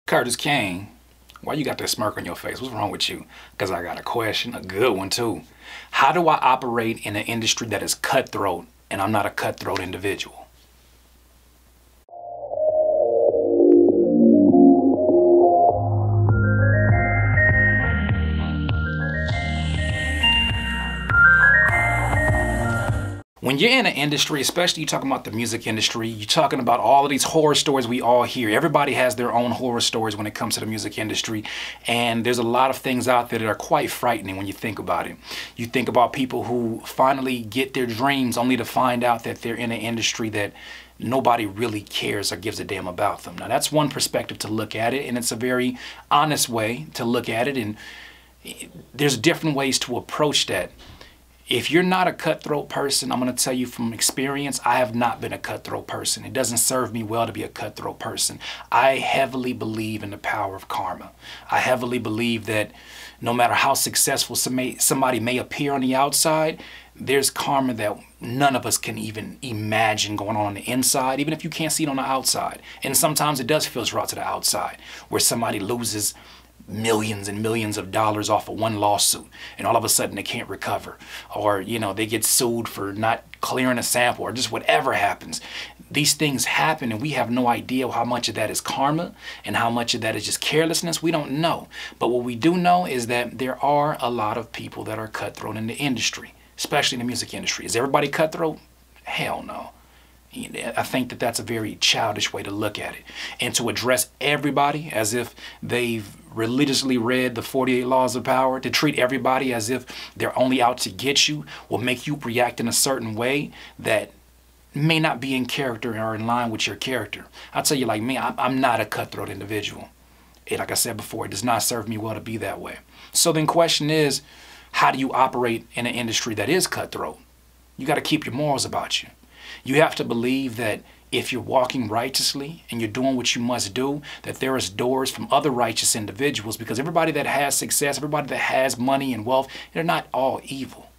Curtis King, why you got that smirk on your face? What's wrong with you? Because I got a question, a good one too. How do I operate in an industry that is cutthroat and I'm not a cutthroat individual? When you're in an industry, especially you're talking about the music industry, you're talking about all of these horror stories we all hear. Everybody has their own horror stories when it comes to the music industry. And there's a lot of things out there that are quite frightening when you think about it. You think about people who finally get their dreams only to find out that they're in an industry that nobody really cares or gives a damn about them. Now, that's one perspective to look at it, and it's a very honest way to look at it. And there's different ways to approach that. If you're not a cutthroat person, I'm going to tell you from experience, I have not been a cutthroat person. It doesn't serve me well to be a cutthroat person. I heavily believe in the power of karma. I heavily believe that no matter how successful somebody may appear on the outside, there's karma that none of us can even imagine going on the inside, even if you can't see it on the outside. And sometimes it does filter out to the outside, where somebody loses millions and millions of dollars off of one lawsuit and all of a sudden they can't recover, or they get sued for not clearing a sample, or just whatever happens. These things happen and we have no idea how much of that is karma and how much of that is just carelessness. We don't know. But what we do know is that there are a lot of people that are cutthroat in the industry, especially in the music industry. Is everybody cutthroat? Hell no. I think that that's a very childish way to look at it, and to address everybody as if they've religiously read the 48 laws of power, to treat everybody as if they're only out to get you, will make you react in a certain way that may not be in character or in line with your character. I'll tell you, like me, I'm not a cutthroat individual. Like I said before, it does not serve me well to be that way. So then question is, how do you operate in an industry that is cutthroat? You got to keep your morals about you. You have to believe that if you're walking righteously and you're doing what you must do, that there is doors from other righteous individuals, because everybody that has success, everybody that has money and wealth, they're not all evil.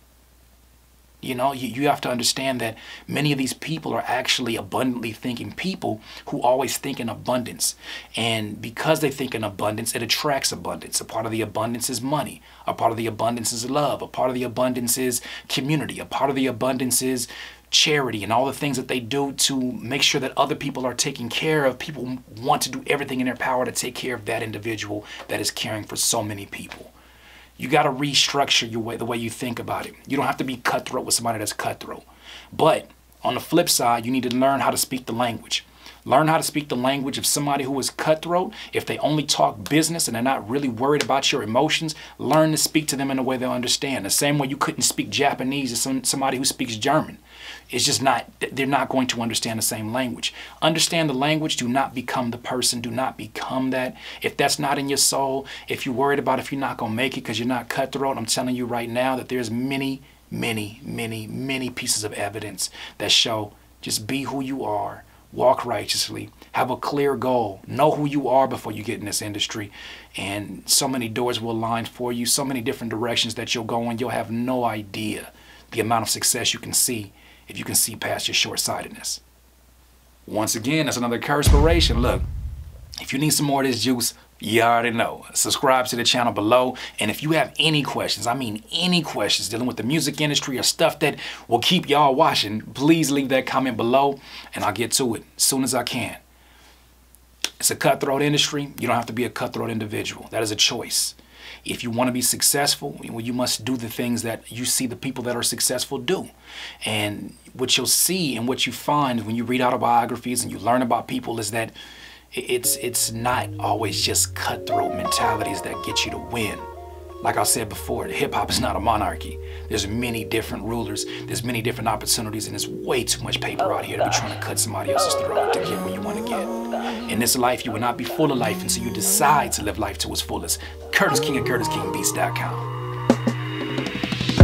You have to understand that many of these people are actually abundantly thinking people who always think in abundance. And because they think in abundance, it attracts abundance. A part of the abundance is money. A part of the abundance is love. A part of the abundance is community. A part of the abundance is charity and all the things that they do to make sure that other people are taken care of. People want to do everything in their power to take care of that individual that is caring for so many people. You got to restructure the way you think about it. You don't have to be cutthroat with somebody that's cutthroat. But on the flip side, you need to learn how to speak the language. Learn how to speak the language of somebody who is cutthroat. If they only talk business and they're not really worried about your emotions, learn to speak to them in a way they'll understand. The same way you couldn't speak Japanese to somebody who speaks German. It's just not, they're not going to understand the same language. Understand the language. Do not become the person. Do not become that. If that's not in your soul, if you're worried about if you're not going to make it because you're not cutthroat, I'm telling you right now that there's many pieces of evidence that show just be who you are. Walk righteously, have a clear goal, know who you are before you get in this industry, and so many doors will align for you, so many different directions that you'll go in. You'll have no idea the amount of success you can see if you can see past your short-sightedness. Once again, that's another Curtspiration. Look, if you need some more of this juice, you already know. Subscribe to the channel below. And if you have any questions, I mean any questions dealing with the music industry or stuff that will keep y'all watching, please leave that comment below and I'll get to it as soon as I can. It's a cutthroat industry. You don't have to be a cutthroat individual. That is a choice. If you want to be successful, you must do the things that you see the people that are successful do. And what you'll see and what you find when you read autobiographies and you learn about people is that it's not always just cutthroat mentalities that get you to win. Like I said before, hip-hop is not a monarchy. There's many different rulers, there's many different opportunities, and there's way too much paper out here to be trying to cut somebody else's throat to get where you want to get. In this life, you will not be full of life until you decide to live life to its fullest. Curtis King at CurtisKingBeats.com.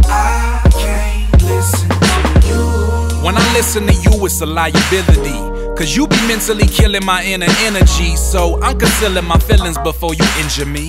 I can't listen to you. When I listen to you, it's a liability. Cause you be mentally killing my inner energy. So I'm concealing my feelings before you injure me.